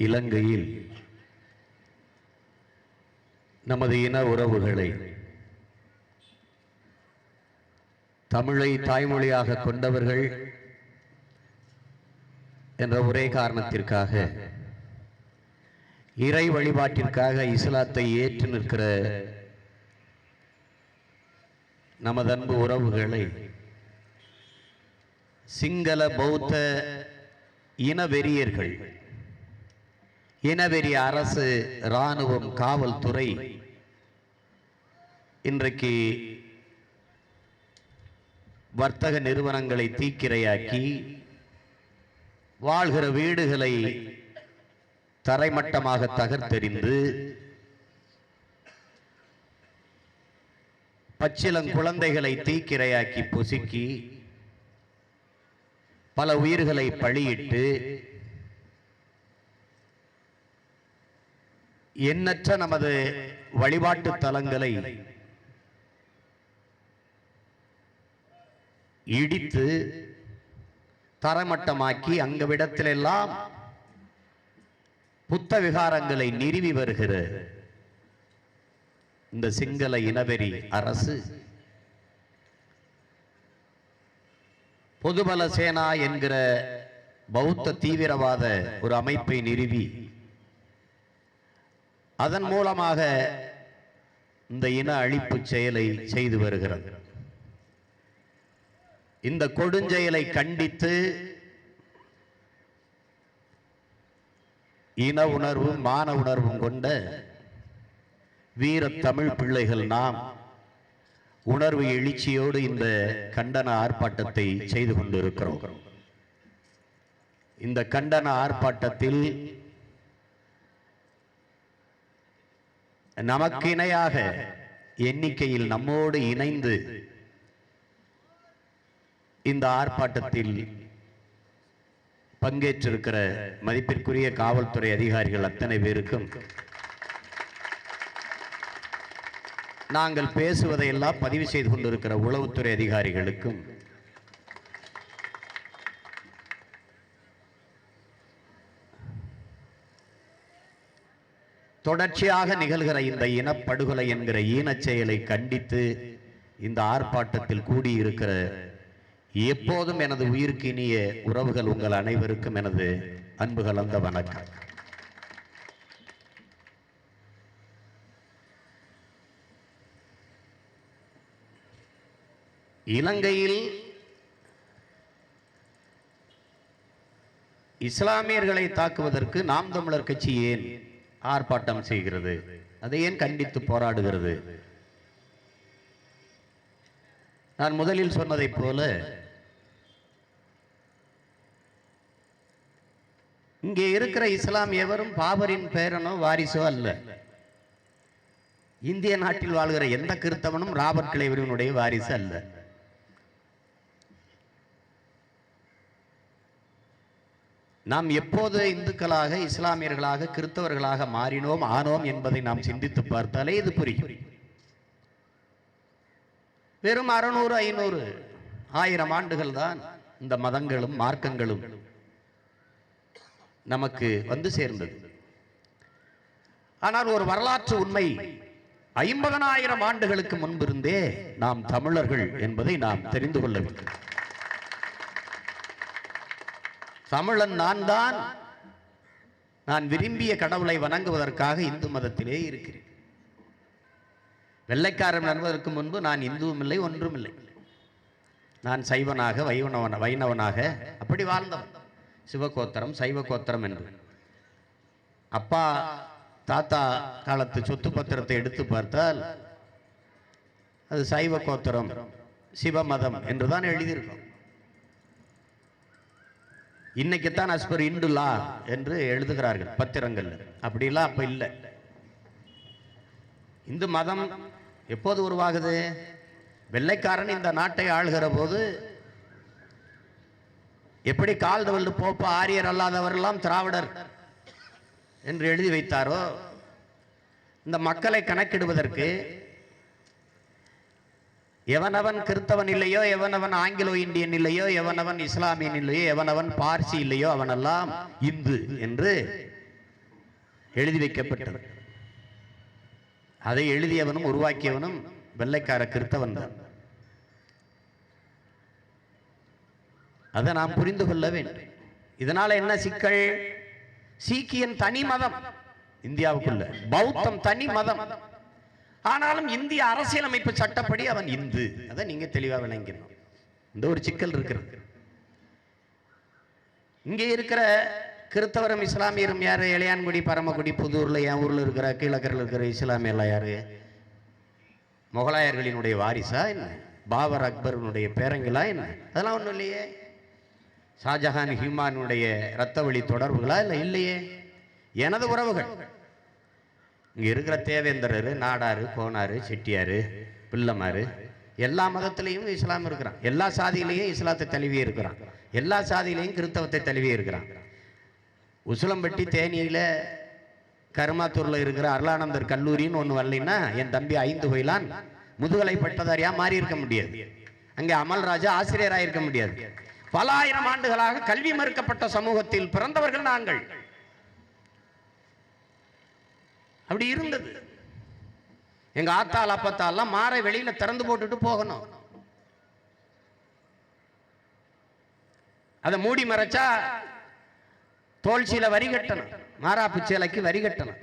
இலங்கையில் நமது இன உறவுகளை தமிழை தாய்மொழியாக கொண்டவர்கள் என்ற ஒரே காரணத்திற்காக இறை வழிபாட்டிற்காக இஸ்லாத்தை ஏற்று நிற்கிற நமது அன்பு உறவுகளை சிங்கள பௌத்த இனவெறியர்கள், இனவெறி அரசு, இராணுவம், காவல்துறை இன்றைக்கு வர்த்தக நிறுவனங்களை தீக்கிரையாக்கி வாழ்கிற வீடுகளை தரைமட்டமாக தகர்த்தெறிந்து பச்சிளங்குழந்தைகளை தீக்கிரையாக்கி பொசுக்கி பல உயிர்களை பலியிட்டு எண்ணற்ற நமது வழிபாட்டு தலங்களை இடித்து தரமட்டமாக்கி அங்கவிடத்திலெல்லாம் புத்த விகாரங்களை நிறுவி வருகிற இந்த சிங்கள இனவெறி அரசு பொதுபல சேனா என்கிற பௌத்த தீவிரவாத ஒரு அமைப்பை நிறுவி அதன் மூலமாக இந்த இன அழிப்பு செயலை செய்து வருகிறது. இந்த கொடுஞ்செயலை கண்டித்து இன உணர்வும் மான உணர்வும் கொண்ட வீர தமிழ் பிள்ளைகள் நாம் உணர்வு எழுச்சியோடு இந்த கண்டன ஆர்ப்பாட்டத்தை செய்து கொண்டிருக்கிறோம். இந்த கண்டன ஆர்ப்பாட்டத்தில் நமக்கு இணையாக எண்ணிக்கையில் நம்மோடு இணைந்து இந்த ஆர்ப்பாட்டத்தில் பங்கேற்றிருக்கிற மதிப்பிற்குரிய காவல்துறை அதிகாரிகள் அத்தனை பேருக்கும், நாங்கள் பேசுவதையெல்லாம் பதிவு செய்து கொண்டிருக்கிற உளவுத்துறை அதிகாரிகளுக்கும், தொடர்ச்சியாக நிகழ்கிற இந்த இனப்படுகொலை என்கிற ஈனச் செயலை கண்டித்து இந்த ஆர்ப்பாட்டத்தில் கூடியிருக்கிற எப்போதும் எனது உயிருக்கு இனிய உறவுகள் உங்கள் அனைவருக்கும் எனது அன்பு கலந்த வணக்கம். இலங்கையில் இஸ்லாமியர்களை தாக்குவதற்கு நாம் தமிழர் கட்சி ஏன் ஆர்ப்பாட்டம் செய்கிறது? அதை ஏன் கண்டித்து போராடுகிறது? நான் முதலில் சொன்னதைப் போல இங்கே இருக்கிற இஸ்லாம் எவரும் பாபரின் பேரனோ வாரிசோ அல்ல. இந்திய நாட்டில் வாழ்கிற எந்த கிறிஸ்தவனும் ராபர்ட் கிளைவரினுடைய வாரிசு அல்ல. நாம் எப்போது இந்துக்களாக, இஸ்லாமியர்களாக, கிறிஸ்தவர்களாக மாறினோம், ஆனோம் என்பதை நாம் சிந்தித்து பார்த்தாலே இது புரியும். வெறும் 600, 500, 1000 ஆண்டுகள் தான் இந்த மதங்களும் மார்க்கங்களும் நமக்கு வந்து சேர்ந்தது. ஆனால் ஒரு வரலாற்று உண்மை, 50,000 ஆண்டுகளுக்கு முன்பிருந்தே நாம் தமிழர்கள் என்பதை நாம் தெரிந்து கொள்ள வேண்டும். தமிழன் நான் தான். நான் விரும்பிய கடவுளை வணங்குவதற்காக இந்து மதத்திலே இருக்கிறேன். வெள்ளைக்காரன் வருவதற்கு முன்பு நான் இந்துவும் இல்லை, ஒன்றும் இல்லை. நான் சைவனாக, வைணவனாக அப்படி வாழ்ந்தவன். சிவகோத்திரம், சைவ கோத்திரம் என்று. அப்பா தாத்தா காலத்து சொத்து பத்திரத்தை எடுத்து பார்த்தால் அது சைவ கோத்திரம், சிவமதம் என்றுதான் எழுதியிருக்கும். இன்னைக்குத்தான் அஸ்பர் இந்துலா என்று எழுதுகிறார்கள் பத்திரங்கள். அப்படிலாம் அப்ப இல்லை. இந்து மதம் எப்போது உருவாகுது? வெள்ளைக்காரன் இந்த நாட்டை ஆளுகிற போது எப்படி கால்டுவெல் போப்ப ஆரியர் அல்லாதவரெல்லாம் திராவிடர் என்று எழுதி வைத்தாரோ, இந்த மக்களை கணக்கிடுவதற்கு எவனவன் கிறிஸ்தவன் இல்லையோ, எவனவன் ஆங்கிலோ இந்தியன் இல்லையோ, எவனவன் இஸ்லாமியன் இல்லையோ, எவனவன் பார்சி இல்லையோ, அவனெல்லாம் இந்து என்று எழுதி வைக்கப்பட்டது. அதை எழுதியவனும் உருவாக்கியவனும் வெள்ளைக்கார கிறித்தவன் தான். அதை நாம் புரிந்து கொள்ள வேண்டும். இதனால என்ன சிக்கல்? சீக்கியன் தனி மதம் இந்தியாவுக்குள்ள, பௌத்தம் தனி மதம். ஆனாலும் இந்திய அரசியலமைப்பு சட்டப்படி அவன் இந்து. அதை நீங்க தெளிவா விளங்கணும். இந்த ஒரு சிக்கல் இருக்கிறது. இங்கே இருக்கிற கிறித்தவரும் இஸ்லாமியரும் யாரு? இளையான்குடி, பரமக்குடி, புதூர்ல, என் ஊர்ல இருக்கிற கீழக்கரையில் இருக்கிற இஸ்லாமிய எல்லாம் யாரு? முகலாயர்களினுடைய வாரிசா என்ன? பாபர் அக்பருடைய பேரங்களா என்ன? அதெல்லாம் ஒன்றும் இல்லையே. ஷாஜஹான் ஹியூமானுடைய இரத்த வழி தொடர்புகளா? இல்லை, இல்லையே. எனது உறவுகள். இங்க இருக்கிற தேவேந்திரர், நாடாரு, கோனாரு, செட்டியாரு, பிள்ளமாரு, எல்லா மதத்திலையும் இஸ்லாம் இருக்கிறான். எல்லா சாதியிலையும் இஸ்லாத்தை தழுவி இருக்கிறான். எல்லா சாதியிலையும் கிறிஸ்தவத்தை தழுவி இருக்கிறான். உசிலம்பட்டி, தேனியில, கருமாத்தூர்ல இருக்கிற அருளானந்தர் கல்லூரின்னு ஒன்று வரலைன்னா என் தம்பி 5 கோயிலான் முதுகலை பட்டதாரியா மாறி இருக்க முடியாது. அங்கே அமல்ராஜா ஆசிரியராக இருக்க முடியாது. பல ஆயிரம் ஆண்டுகளாக கல்வி மறுக்கப்பட்ட சமூகத்தில் பிறந்தவர்கள் நாங்கள். அப்படி இருந்தது. எங்க ஆத்தால் அப்பத்தாலாம் மாறை வெளியில திறந்து போட்டுட்டு போகணும். அதை மூடி மறைச்சா தோல்சியில வரி கட்டணும், மாறாப்பு சேலைக்கு வரி கட்டணும்.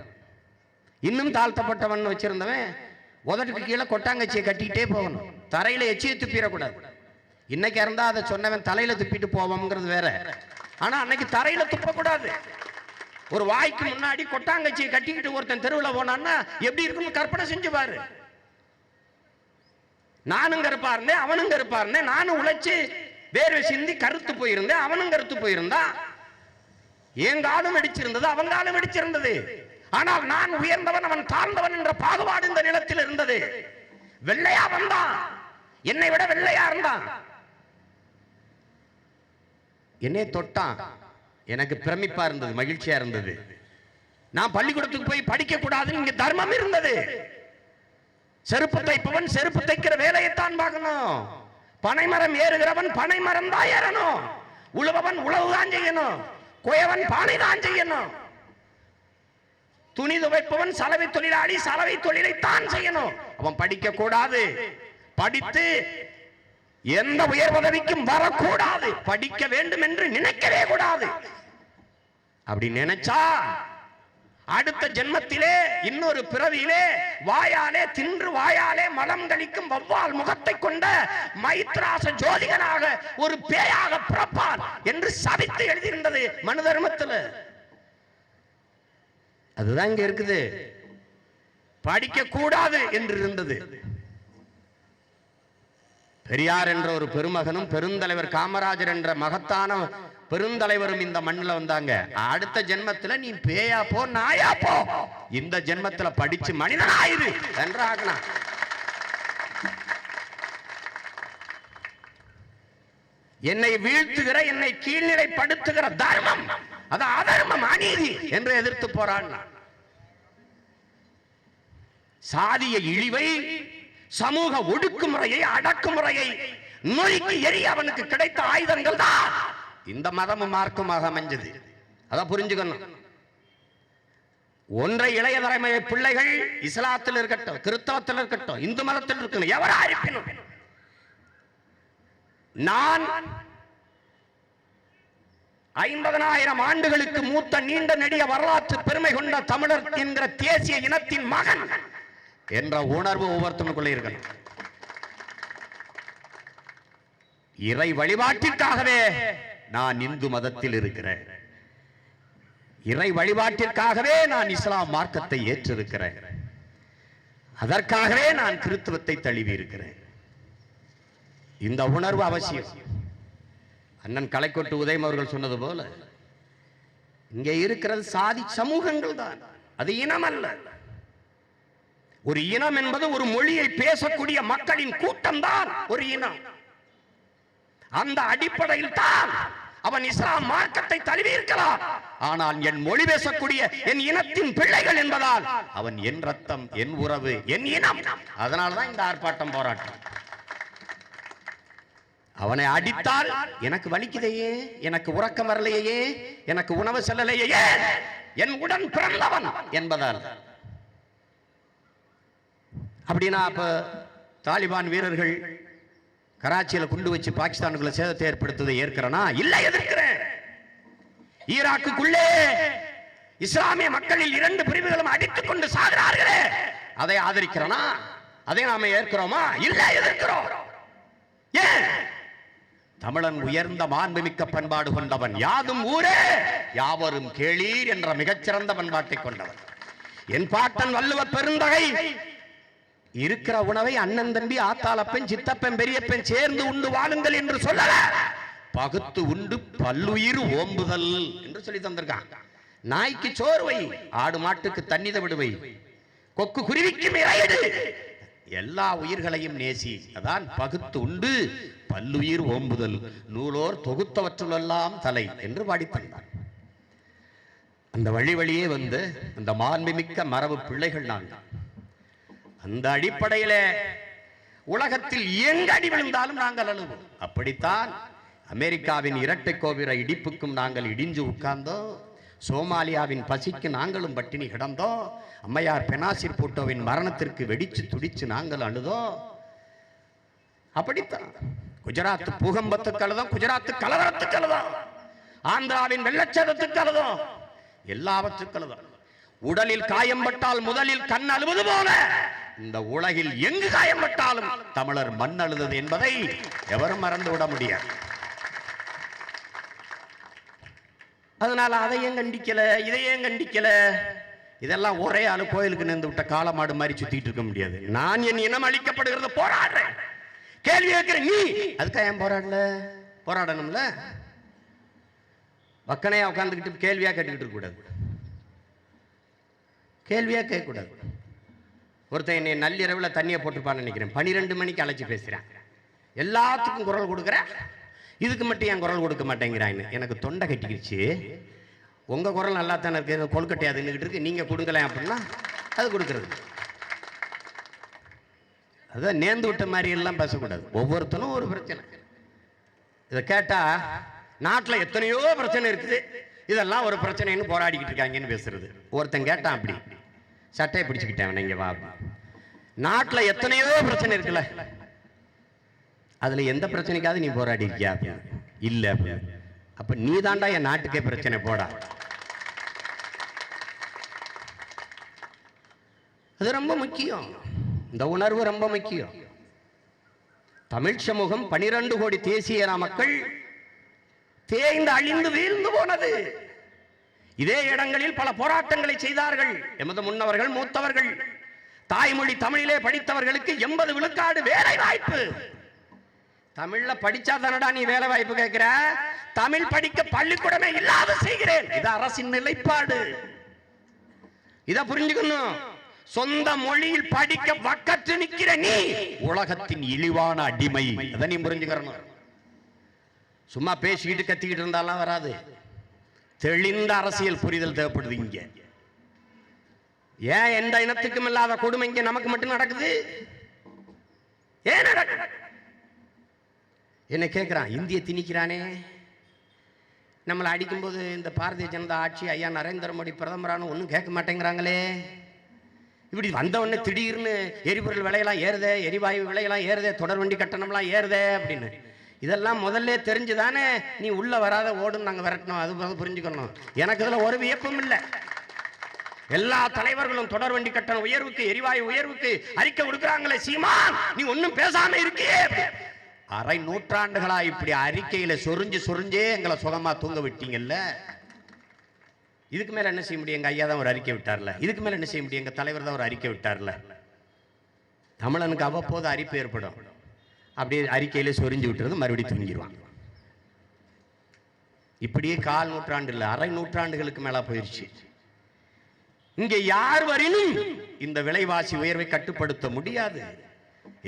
இன்னும் தாழ்த்தப்பட்டவன் வச்சிருந்தவன் உதட்டுக்கு கீழே கொட்டாங்கச்சியை கட்டிக்கிட்டே போகணும். தரையில எச்சியை துப்பிடக்கூடாது. இன்னைக்கு இருந்தா அதை சொன்னவன் தலையில துப்பிட்டு போவோம்ங்கிறது வேற. ஆனா அன்னைக்கு தரையில துப்பக்கூடாது. ஒரு வாய்க்கு முன்னாடி கொட்டாங்கச்சியை கட்டிக்கிட்டு ஒருத்தன் தெருவில் போனான்னா எப்படி இருக்குன்னு கற்பனை செஞ்சு பாரு. நானும் கருப்பா இருந்தேன், அவனும் கருப்பா இருந்தேன். நானும் உழைச்சு வேர்வை சிந்தி கருத்து போயிருந்தேன், அவனும் கருத்து போயிருந்தா. எங்காலும் வெடிச்சிருந்தது, அவங்காலும் வெடிச்சிருந்தது. ஆனால் நான் உயர்ந்தவன், அவன் தாழ்ந்தவன் என்ற பாகுபாடு இந்த நிலத்தில் இருந்தது. வெள்ளையா வந்தான், என்னை விட வெள்ளையா இருந்தான், என்னை தொட்டான். எனக்கு பிரமிப்பா இருந்தது, மகிழ்ச்சியா இருந்தது. நான் பள்ளிக்கூடத்துக்கு போய் படிக்க கூடாதுன்னு இங்க தர்மம் இருந்தது. செருப்பு தைப்பவன் செருப்பு தைக்கிற வேலையைத்தான் பார்க்கணும். பனைமரம் ஏறுகிறவன் பனைமரம் தான் ஏறணும். உழவன் உழவு தான் செய்யணும். குயவன் பானை தான் செய்யணும். துணி துவைப்பவன் சலவை தொழிலாளி சலவை தொழிலை தான் செய்யணும். அவன் படிக்க கூடாது. படித்து எந்த உயர் பதவிக்கும் வரக்கூடாது. படிக்க வேண்டும் என்று நினைக்கவே கூடாது. அப்படி நினைச்சா அடுத்த ஜென்மத்திலே இன்னொரு பிறவியிலே வாயாலே தின்று வாயாலே மலம் கழிக்கும் வௌவால் முகத்தை கொண்ட மைத்ராச ஜோதிகனாக ஒரு பேயாக பிறப்பான் என்று சபித்து எழுதியிருந்தது மனு தர்மத்தில். அதுதான் இங்க இருக்குது. படிக்க கூடாது என்று இருந்தது. பெரியார் என்ற ஒரு பெருமகனும் பெருந்தலைவர் காமராஜர் என்ற மகத்தான பெருந்தலைவரும் இந்த மண்ணில் வந்தாங்க. அடுத்த ஜென்மத்தில் நீ பேயா போ நாயா போ, இந்த ஜென்மத்தில் படிச்சு மனிதனாயிரு என்று ஆகலாம். என்னை வீழ்த்துகிற என்னை கீழ்நிலைப்படுத்துகிற தர்மம் அது அதர்மம், அநீதி என்று எதிர்த்து போராடினான். சாதிய இழிவை, சமூக ஒடுக்குமுறையை, அடக்குமுறையை நொறுக்கி எரிய அவனுக்கு கிடைத்த ஆயுதங்கள் தான் இந்த மதமும் மார்க்கமாக அமைஞ்சது. அதான் புரிஞ்சுக்கணும். ஒன்றை இளைய தலைமுறை பிள்ளைகள் இஸ்லாத்தில் இருக்கட்டும், கிறிஸ்தவத்தில் இருக்கட்டும், இந்து மதத்தில் இருக்கணும், எவரா இருப்பினும் நான் 50,000 ஆண்டுகளுக்கு மூத்த நீண்ட நெடிய வரலாற்று பெருமை கொண்ட தமிழர் என்கிற தேசிய இனத்தின் மகன் என்ற உணர்வு ஒவ்வொருத்தனுக்குள்ளே இருக்கணும். இறை வழிபாட்டிற்காகவே நான் இந்து மதத்தில் இருக்கிறேன். இறை வழிபாட்டிற்காகவே நான் இஸ்லாம் மார்க்கத்தை ஏற்றிருக்கிறேன். அதற்காகவே நான் கிறிஸ்தவத்தை தழுவி இருக்கிறேன். இந்த உணர்வு அவசியம். அண்ணன் கலைக்கொட்டு உதயம் அவர்கள் சொன்னது போல இங்கே இருக்கிறது சாதி சமூகங்கள் தான், அது இனம் அல்ல. ஒரு இனம் என்பது ஒரு மொழியை பேசக்கூடிய மக்களின் கூட்டம் தான் ஒரு இனம். அந்த அடிப்படையில் தான் அவன் இஸ்லாம் மார்க்கத்தை தழுவி இருக்கலாம். ஆனால் என் மொழி பேசக்கூடிய என் இனத்தின் பிள்ளைகள் என்பதால் அவன் என் ரத்தம், என் உறவு, என் இனம். அதனால்தான் இந்த ஆர்ப்பாட்டம், போராட்டம். அவனை அடித்தால் எனக்கு வலிக்குதையே, எனக்கு உறக்கம் வரலையே, எனக்கு உணவு செல்லலையே, என் உடன் பிறந்தவன் என்பதால். அப்படின்னா அப்ப தாலிபான் வீரர்கள் கராச்சியில குண்டு வச்சு பாகிஸ்தானுக்குள்ள சேதத்தை ஏற்படுத்துவதை ஏற்கிறனா? இல்ல, எதிர்க்கிறேன். ஈராக்குள்ளே இஸ்லாமிய மக்களில் 2 பிரிவுகளும் அடித்துக் கொண்டு சாகிறார்களே, அதை ஆதரிக்கிறனா? அதை நாம ஏற்கிறோமா? இல்ல, எதிர்க்கிறோம். ஏன்? தமிழன் உயர்ந்த மாண்புமிக்க பண்பாடு கொண்டவன், யாதும் ஊரே யாவரும் கேளீர் என்ற மிகச்சிறந்த பண்பாட்டை கொண்டவன். என் பாட்டன் வள்ளுவ பெருந்தகை இருக்கிற உணவை அண்ணன் தம்பி ஆத்தாளப்பெண் சித்தப்பெண் பெரியப்பெண் சேர்ந்து உண்டு வாழுங்கள் என்று சொல்லல, பகுத்து உண்டு பல்லுயிர் ஓம்புதல் என்று சொல்லி தந்திருக்கான். நாய்க்கு சோறுவை, ஆடு மாட்டுக்கு தண்ணீர் விடுவை, கொக்கு குருவிக்கு இரையிடு, எல்லா உயிர்களையும் நேசி, அதான் பகுத்து உண்டு பல்லுயிர் ஓம்புதல், நூலோர் தொகுத்தவற்றுள்ளெல்லாம் தலை என்று பாடித்தந்தார். அந்த வழி வழியே வந்து அந்த மாண்புமிக்க மரபு பிள்ளைகள் நாங்கள். அந்த அடிப்படையில உலகத்தில் எங்க அடி விழுந்தாலும் நாங்கள் அழுவோம். அப்படித்தான் அமெரிக்காவின் இரட்டை கோபுர இடிப்புக்கும் நாங்கள் இடிஞ்சு உட்கார்ந்தோம். சோமாலியாவின் பசிக்கு நாங்களும் பட்டினி கிடந்தோம். அம்மையார் பெனாசிர் பூட்டோவின் மரணத்திற்கு வெடிச்சு துடிச்சு நாங்கள் அழுதோம். அப்படித்தான் குஜராத் பூகம்பத்துக்கு அழுதோம், குஜராத் கலவரத்துக்கு அழுதோம், ஆந்திராவின் வெள்ளச்சேதத்துக்கு அழுதோம், எல்லாவற்றுக்கு அழுதோம். உடலில் காயம்பட்டால் முதலில் கண் அழுவது போல இந்த உலகில் எங்கு காயம்பட்டாலும் தமிழர் மண் அழுதது என்பதை எவரும் மறந்து விட முடியாது. அதனால அதையும் கண்டிக்கல, இதையும் கண்டிக்கல. இதெல்லாம் ஒரே ஆளு கோயிலுக்கு நின்று விட்ட காலமாடு மாதிரி சுத்திட்டு இருக்க முடியாது. நான் என் இனம் அழிக்கப்படுகிறது போராடுறேன். கேள்வி கேட்கிற நீ அதுக்காக ஏன் போராடல? போராடணும்ல. வக்கனையா உட்காந்துக்கிட்டு கேள்வியா கேட்டுக்கிட்டு இருக்க கூடாது, கேள்வியா கேட்கக்கூடாது. ஒருத்தன் என்னை நள்ளிரவில் தண்ணியை போட்டுருப்பான்னு நினைக்கிறேன். 12 மணிக்கு அழைச்சி பேசுகிறேன். எல்லாத்துக்கும் குரல் கொடுக்குறேன், இதுக்கு மட்டும் என் குரல் கொடுக்க மாட்டேங்கிறான்னு. எனக்கு தொண்டை கட்டிக்கிடுச்சு. உங்கள் குரல் நல்லா தானே இருக்கு, கொழுக்கட்டையா தின்னுக்கிட்டு இருக்கு, நீங்கள் கொடுக்கல அப்படின்னா அது கொடுக்கறது. அதான் நேர்ந்து விட்ட மாதிரி எல்லாம் பேசக்கூடாது. ஒவ்வொருத்தனும் ஒரு பிரச்சனை. இதை கேட்டால் நாட்டில் எத்தனையோ பிரச்சனை இருக்குது, இதெல்லாம் ஒரு பிரச்சனைன்னு போராடிக்கிட்டு இருக்காங்கன்னு பேசுறது. ஒருத்தன் கேட்டான் அப்படி, சட்டையை பிடிச்சுக்கிட்டேன், நீங்க வா. நாட்டில் எத்தனையோ பிரச்சனை இருக்குல்ல, அதுல எந்த பிரச்சனைக்காவது நீ போராடி இருக்கியா? இல்ல. அப்ப நீ தாண்டா என் நாட்டுக்கே பிரச்சனை போடா. அது ரொம்ப முக்கியம். இந்த உணர்வு ரொம்ப முக்கியம். தமிழ் சமூகம் 12 கோடி தேசிய மக்கள் தேய்ந்து அழிந்து வீழ்ந்து போனது. இதே இடங்களில் பல போராட்டங்களை செய்தார்கள் எமது முன்னவர்கள் மூத்தவர்கள். தாய்மொழி தமிழிலே படித்தவர்களுக்கு 80 விழுக்காடு வேலை வாய்ப்பு. தமிழ்ல படிச்சா தானடா நீ வேலை வாய்ப்பு கேட்கிற? தமிழ் படிக்க பள்ளிக்கூடமே இல்லாத செய்கிறேன். இது அரசின் நிலைப்பாடு. இத புரிஞ்சுக்கணும். சொந்த மொழியில் படிக்க வக்கற்று நிற்கிற நீ உலகத்தின் இழிவான அடிமை. அதை நீ புரிஞ்சுக்கிறணும். சும்மா பேசிக்கிட்டு கத்திக்கிட்டு இருந்தாலும் வராது. தெளிந்த அரசியல் புரிதல் தேவைப்படுது. இங்க ஏன் எந்த இனத்துக்கும் இல்லாத கொடுமை இங்க நமக்கு மட்டும் நடக்குது? ஏன் நடக்குது? என்ன கேட்கிறான், இந்திய திணிக்கிறானே. நம்மளை அடிக்கும்போது இந்த பாரதிய ஜனதா ஆட்சி, ஐயா நரேந்திர மோடி பிரதமரான ஒன்றும் கேட்க மாட்டேங்கிறாங்களே. இப்படி வந்தவொடனே திடீர்னு எரிபொருள் விலையெல்லாம் ஏறுதே, எரிவாயு விலையெல்லாம் ஏறுதே, தொடர் வண்டி கட்டணம்லாம் ஏறுதே அப்படின்னு. இதெல்லாம் முதல்ல தெரிஞ்சுதானே நீ உள்ள வராத ஓடுன்னு நாங்கள் விரட்டணும். அது புரிஞ்சுக்கணும். எனக்கு இதில் ஒரு வியப்பும் இல்லை. எல்லா தலைவர்களும் தொடர் வண்டி கட்டண உயர்வுக்கு, எரிவாயு உயர்வுக்கு அறிக்கை கொடுக்குறாங்களே. சீமான் நீ ஒன்னும் பேசாம இருக்கியே. அரை நூற்றாண்டுகளா இப்படி அறிக்கையில சொரிஞ்சே எங்களை சுகமா தூங்க விட்டீங்கல்ல. இதுக்கு மேல என்ன செய்ய முடியும்? எங்க ஐயா தான் ஒரு அறிக்கை விட்டார்ல. இதுக்கு மேல என்ன செய்ய முடியும்? எங்க தலைவர் தான் ஒரு அறிக்கை விட்டார்ல. தமிழனுக்கு அவ்வப்போது அரிப்பு ஏற்படும். அப்படியே அறிக்கையில சொரிஞ்சு விட்டுறது, மறுபடியும் தூங்கிடுவான். இப்படியே 1/4 நூற்றாண்டு இல்ல, அரை நூற்றாண்டுகளுக்கு மேல போயிருச்சு. இங்க யார் வரினும் இந்த விலைவாசி உயர்வை கட்டுப்படுத்த முடியாது.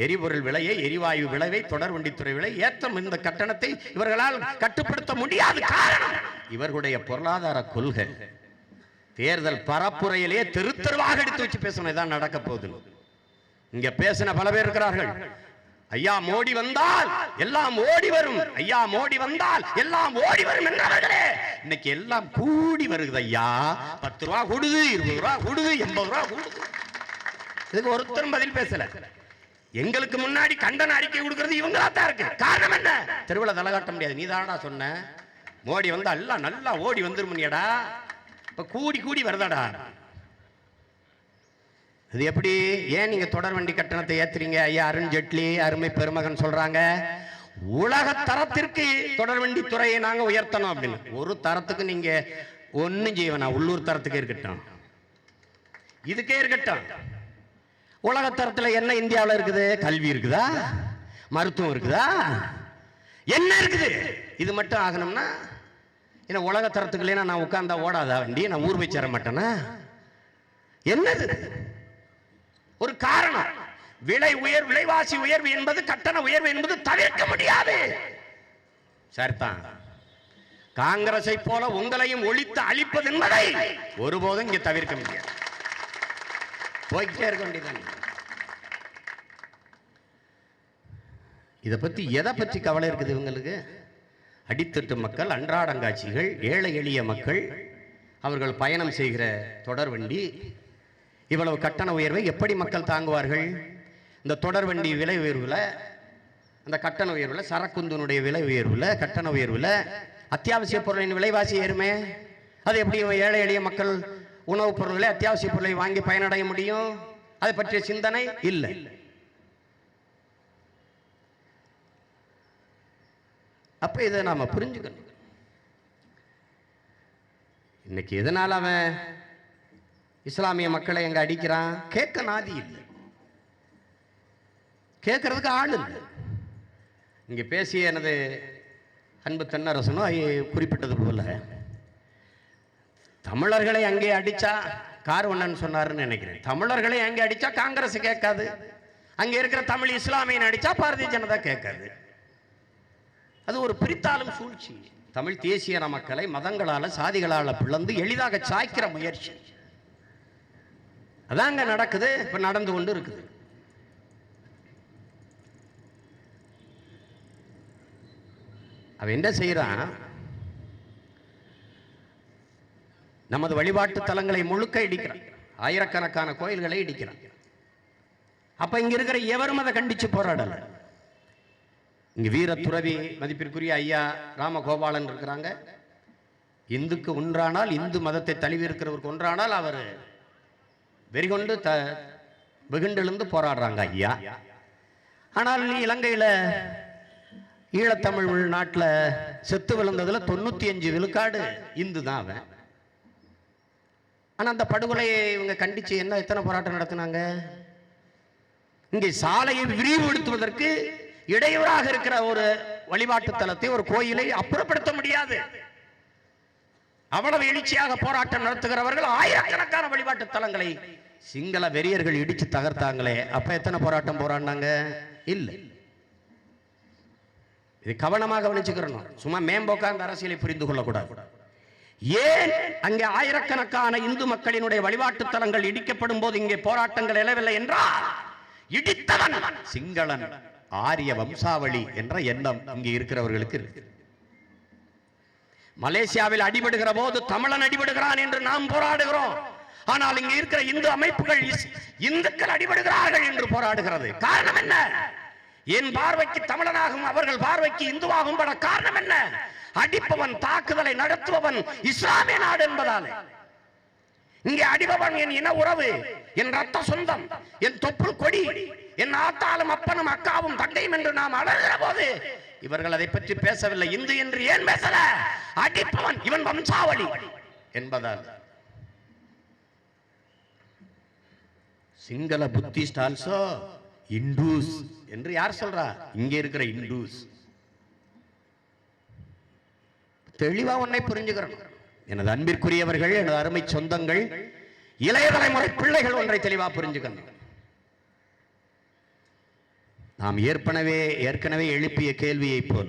எரிபொருள் விலையை, எரிவாயு விளைவை, தொடர் வண்டித்துறை விலை ஏற்றம், இந்த கட்டணத்தை இவர்களால் கட்டுப்படுத்த முடியாது. காரணம் இவர்களுடைய பொருளாதார கொள்கை. தேர்தல் பரப்புரையிலே தெருவாக எடுத்து வச்சு பேசணும். இதான் நடக்க போகுது. இங்க பேசின பல பேர் இருக்கிறார்கள். ஐயா மோடி வந்தால் எல்லாம் ஓடி வரும், ஐயா மோடி வந்தால் எல்லாம் ஓடி வரும் என்றவர்களே, இன்னைக்கு எல்லாம் கூடி வருகிறது. ஐயா 10 ரூபா கொடுது, 20 ரூபா கொடுது, 80 ரூபா கொடுது. இதுக்கு ஒருத்தரும் பதில் பேசல. எங்களுக்கு முன்னாடி கண்டன அறிக்கை கொடுக்கிறது இவங்களா தான் இருக்கு. காரணம் என்ன? தெருவில் தலை காட்ட முடியாது. நீ தானடா சொன்ன மோடி வந்தா எல்லாம் நல்லா ஓடி வந்துருமுனியடா, இப்ப கூடி கூடி வருதாடா. அது எப்படி? ஏன் நீங்க தொடர் வண்டி கட்டணத்தை ஏத்துறீங்க? ஐயா அருண் ஜெட்லி அருமை பெருமகன் சொல்றாங்க, உலக தரத்திற்கு தொடர் வண்டி துறையை நாங்க உயர்த்தணும் அப்படின்னு. ஒரு தரத்துக்கு நீங்க ஒன்னும் செய்வனா, உள்ளூர் தரத்துக்கு இருக்கட்டும், இதுக்கே இருக்கட்டும். உலக தரத்துல என்ன இந்தியாவில் இருக்குது? கல்வி இருக்குதா? மருத்துவம் இருக்குதா? என்ன இருக்குது? இது மட்டும் ஆகணும்னா என்ன உலக தரத்துக்கு இல்லைன்னா நான் உட்கார்ந்தா ஓடாதா வண்டி? நான் ஊர் போய் சேர மாட்டேனா? என்னது? ஒரு காரணம், விலைவாசி உயர்வு என்பது, கட்டண உயர்வு என்பது தவிர்க்க முடியாது. சரிதான். காங்கிரஸை போல உங்களையும் ஒழித்து அழிப்பது என்பதை ஒருபோதும் இங்கே தவிர்க்க முடியாது. போய்கிட்டே இருக்க வேண்டியதான். இதை பத்தி எதை பற்றி கவலை இருக்குது இவங்களுக்கு? அடித்தட்டு மக்கள், அன்றாடங்காட்சிகள், ஏழை எளிய மக்கள், அவர்கள் பயணம் செய்கிற தொடர் வண்டி, இவ்வளவு கட்டண உயர்வை எப்படி மக்கள் தாங்குவார்கள்? இந்த தொடர் வண்டி விலை உயர்வுல, அந்த கட்டண உயர்வுல, சரக்குந்தினுடைய விலை உயர்வுல, கட்டண உயர்வுல அத்தியாவசிய பொருளின் விலைவாசி ஏறுமே. அது எப்படி ஏழை எளிய மக்கள் உணவுப் பொருட்களை, அத்தியாவசிய பொருளை வாங்கி பயனடைய முடியும்? அதை பற்றிய சிந்தனை இல்லை. அப்ப இதை நாம புரிஞ்சுக்கணும். இன்னைக்கு எதனால அவன் இஸ்லாமிய மக்களை எங்க அடிக்கிறான்? கேட்க நாதி இல்லை, கேட்கறதுக்கு ஆள் இல்லை. இங்க பேசிய எனது அன்பு தென்னரசனும் குறிப்பிட்டது போல, தமிழர்களை அங்கே அடிச்சா கார்வண்ணன் சொன்னாருன்னு நினைக்கிறேன், தமிழர்களை அங்கே அடிச்சா காங்கிரஸ் கேட்காது, அங்க இருக்கிற தமிழ் இஸ்லாமியன் அடிச்சா பாரதிய ஜனதா கேட்காது. அது ஒரு பிரித்தாளும் சூழ்ச்சி. தமிழ் தேசிய மக்களை மதங்களால சாதிகளால பிளந்து எளிதாக சாய்க்கிற முயற்சி அதாங்க நடக்குது, இப்ப நடந்து கொண்டு இருக்குது. அவன் என்ன செய்யறான்? நமது வழிபாட்டு தலங்களை முழுக்க இடிக்கிறான், ஆயிரக்கணக்கான கோயில்களை இடிக்கிறான். அப்ப இங்க இருக்கிற எவரும் அதை கண்டிச்சு போராடல. இங்க வீர துறவி மதிப்பிற்குரிய ஐயா ராமகோபாலன் இருக்கிறாங்க. இந்துக்கு ஒன்றானால், இந்து மதத்தை தழுவி இருக்கிறவருக்கு ஒன்றானால் அவர் வெறிகொண்டு வெகுண்டெழுந்து போராடுறாங்க ஐயா. ஆனால் இலங்கையில ஈழத்தமிழ் நாட்டில் செத்து விழுந்ததுல 95 விழுக்காடு இந்து தான் அவன். ஆனா அந்த படுகொலையை இவங்க கண்டிச்சு என்ன எத்தனை போராட்டம் நடத்தினாங்க? இங்கே சாலையை விரிவுபடுத்துவதற்கு இடையூறாக இருக்கிற ஒரு வழிபாட்டு தலத்தை, ஒரு கோயிலை அப்புறப்படுத்த முடியாது. அவ்வளவு எழுச்சியாக போராட்டம் நடத்துகிறவர்கள் ஆயிரக்கணக்கான வழிபாட்டு தலங்களை சிங்கள வெறியர்கள் இடிச்சு தகர்த்தாங்களே, அப்ப எத்தனை போராட்டம் போராடினாங்க? இல்லை. இது கவனமாக கவனிச்சுக்கிறோம். சும்மா மேம்போக்கா அந்த அரசியலை புரிந்து கொள்ளக்கூடாது. ஏன் அங்கே ஆயிரக்கணக்கான இந்து மக்களினுடைய வழிபாட்டு தலங்கள் இடிக்கப்படும் போது இங்கே போராட்டங்கள் எழவில்லை என்றால், இடித்தவன் சிங்களன், ஆரிய வம்சாவளி என்ற எண்ணம் இங்கே இருக்கிறவர்களுக்கு இருக்கு. மலேசியாவில் அடிபடுகிற போது தமிழன் அடிபடுகிறான் என்று நாம் போராடுகிறோம். ஆனால் இங்க இருக்கிற இந்து அமைப்புகள் இந்துக்கள் அடிபடுகிறார்கள் என்று போராடுகிறது. காரணம் என்ன? என் பார்வைக்கு தமிழனாகும், அவர்கள் பார்வைக்கு இந்துவாகும் பட காரணம் என்ன? அடிப்பவன், தாக்குதலை நடத்துபவன் இஸ்லாமிய நாடு என்பதாலே. இங்கே அடிபவன் என் இன உறவு, என் ரத்த சொந்தம், என் தொப்புள் கொடி, என் ஆத்தாலும் அப்பனும் அக்காவும் தங்கையும் என்று நாம் அழகிற போது இவர்கள் அதை பற்றி பேசவில்லை. இந்து என்று ஏன் பேசல? அடிப்பவன் இவன் வம்சாவளி என்பதால். சிங்கள புத்திஸ்ட் ஆல்சோ இண்டூஸ் என்று யார் சொல்றா? இங்க இருக்கிற இண்டூஸ். தெளிவா ஒன்னை புரிஞ்சுக்கிறோம் எனது அன்பிற்குரியவர்கள், எனது அருமை சொந்தங்கள், இளைய தலைமுறை பிள்ளைகள் ஒன்றை தெளிவா புரிஞ்சுக்கணும். நாம் ஏற்கனவே எழுப்பிய கேள்வியை போல